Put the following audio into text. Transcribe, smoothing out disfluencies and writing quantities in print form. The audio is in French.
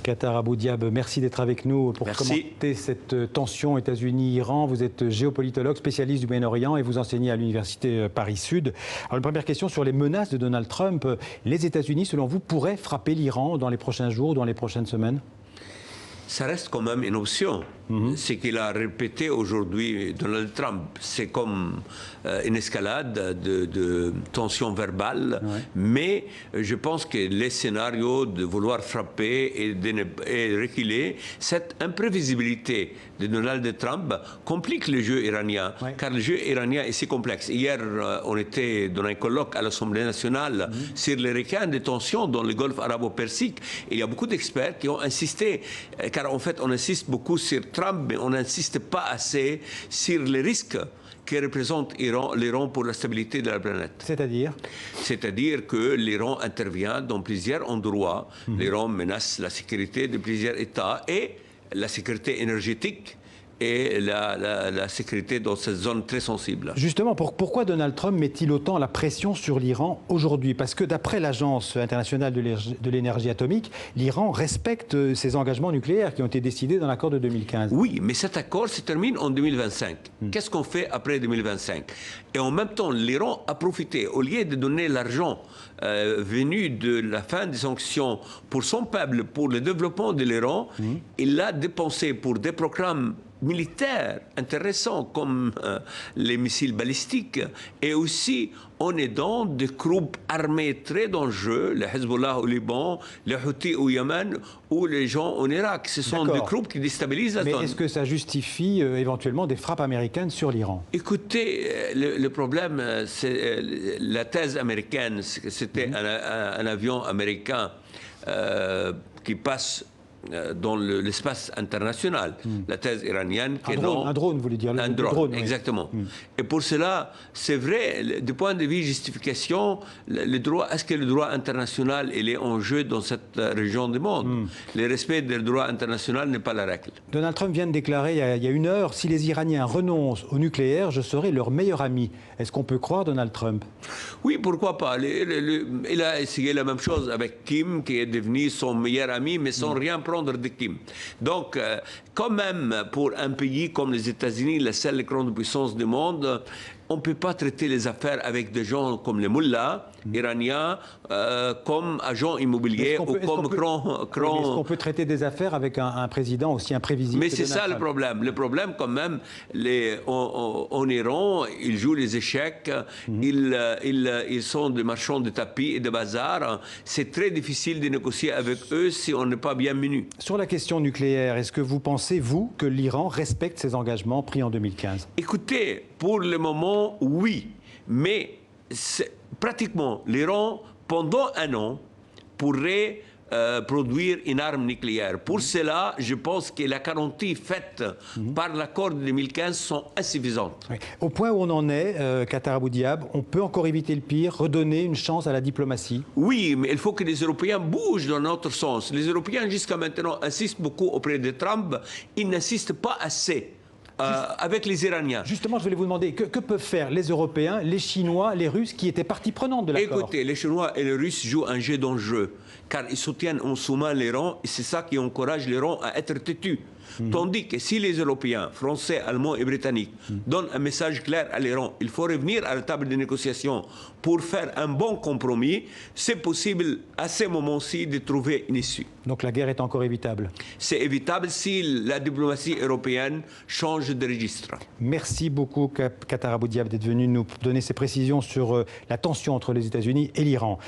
Qatar Abou Diab, merci d'être avec nous pour commenter cette tension États-Unis-Iran. Vous êtes géopolitologue, spécialiste du Moyen-Orient et vous enseignez à l'Université Paris-Sud. Alors, une première question sur les menaces de Donald Trump. Les États-Unis, selon vous, pourraient frapper l'Iran dans les prochains jours, dans les prochaines semaines? Ça reste quand même une option. Ce qu'il a répété aujourd'hui, Donald Trump, c'est comme une escalade de tensions verbales, mais je pense que les scénarios de vouloir frapper et reculer, cette imprévisibilité de Donald Trump complique le jeu iranien, car le jeu iranien est si complexe. Hier, on était dans un colloque à l'Assemblée nationale sur les requins de tensions dans le Golfe arabo-persique. Il y a beaucoup d'experts qui ont insisté, car en fait, on insiste beaucoup sur Trump, mais on n'insiste pas assez sur les risques que représente l'Iran pour la stabilité de la planète. C'est-à-dire? C'est-à-dire que l'Iran intervient dans plusieurs endroits. L'Iran menace la sécurité de plusieurs États et la sécurité énergétique et la sécurité dans cette zone très sensible. Justement, pourquoi Donald Trump met-il autant la pression sur l'Iran aujourd'hui? Parce que d'après l'Agence internationale de l'énergie atomique, l'Iran respecte ses engagements nucléaires qui ont été décidés dans l'accord de 2015. Oui, mais cet accord se termine en 2025. Qu'est-ce qu'on fait après 2025? Et en même temps, l'Iran a profité, au lieu de donner l'argent venu de la fin des sanctions pour son peuple, pour le développement de l'Iran, il l'a dépensé pour des programmes militaires intéressants comme les missiles balistiques et aussi en aidant des groupes armés très dangereux, le Hezbollah au Liban, les Houthis au Yémen ou les gens en Irak. Ce sont des groupes qui déstabilisent la zone. Mais est-ce que ça justifie éventuellement des frappes américaines sur l'Iran? Écoutez, le problème, c'est la thèse américaine. C'était un avion américain qui passe dans l'espace international. La thèse iranienne... Un drone, vous voulez dire? Un drone, exactement. Et pour cela, c'est vrai, du point de vue justification, est-ce que le droit international il est en jeu dans cette région du monde? Le respect du droit international n'est pas la règle. Donald Trump vient de déclarer il y a une heure, si les Iraniens renoncent au nucléaire, je serai leur meilleur ami. Est-ce qu'on peut croire Donald Trump? Oui, pourquoi pas. Il a essayé la même chose avec Kim, qui est devenu son meilleur ami, mais sans rien prendre de Kim. Donc, quand même, pour un pays comme les États-Unis, la seule grande puissance du monde, on ne peut pas traiter les affaires avec des gens comme les mullahs iraniens, comme agents immobiliers ou comme Est-ce qu'on peut traiter des affaires avec un président aussi imprévisible? Mais c'est ça le problème. Le problème, quand même, en Iran, ils jouent les échecs, ils sont des marchands de tapis et de bazar. C'est très difficile de négocier avec eux si on n'est pas bien menu. Sur la question nucléaire, est-ce que vous pensez, vous, que l'Iran respecte ses engagements pris en 2015? Écoutez, pour le moment, oui. Mais pratiquement, l'Iran, pendant un an, pourrait produire une arme nucléaire. Pour cela, je pense que les garanties faites par l'accord de 2015 sont insuffisantes. Oui. Au point où on en est, Qatar Abou Diab, on peut encore éviter le pire, redonner une chance à la diplomatie? Oui, mais il faut que les Européens bougent dans notre sens. Les Européens, jusqu'à maintenant, insistent beaucoup auprès de Trump. Ils n'insistent pas assez. Avec les Iraniens. Justement, je voulais vous demander, que peuvent faire les Européens, les Chinois, les Russes, qui étaient partie prenante de l'accord? Écoutez, les Chinois et les Russes jouent un jeu d'enjeu, car ils soutiennent en sous-main l'Iran, et c'est ça qui encourage l'Iran à être têtu. Tandis que si les Européens, Français, Allemands et Britanniques donnent un message clair à l'Iran, il faut revenir à la table de négociation pour faire un bon compromis, c'est possible à ce moment-ci de trouver une issue. Donc la guerre est encore évitable? C'est évitable si la diplomatie européenne change de registre. Merci beaucoup, Qatar Abou Diab, d'être venu nous donner ces précisions sur la tension entre les États-Unis et l'Iran.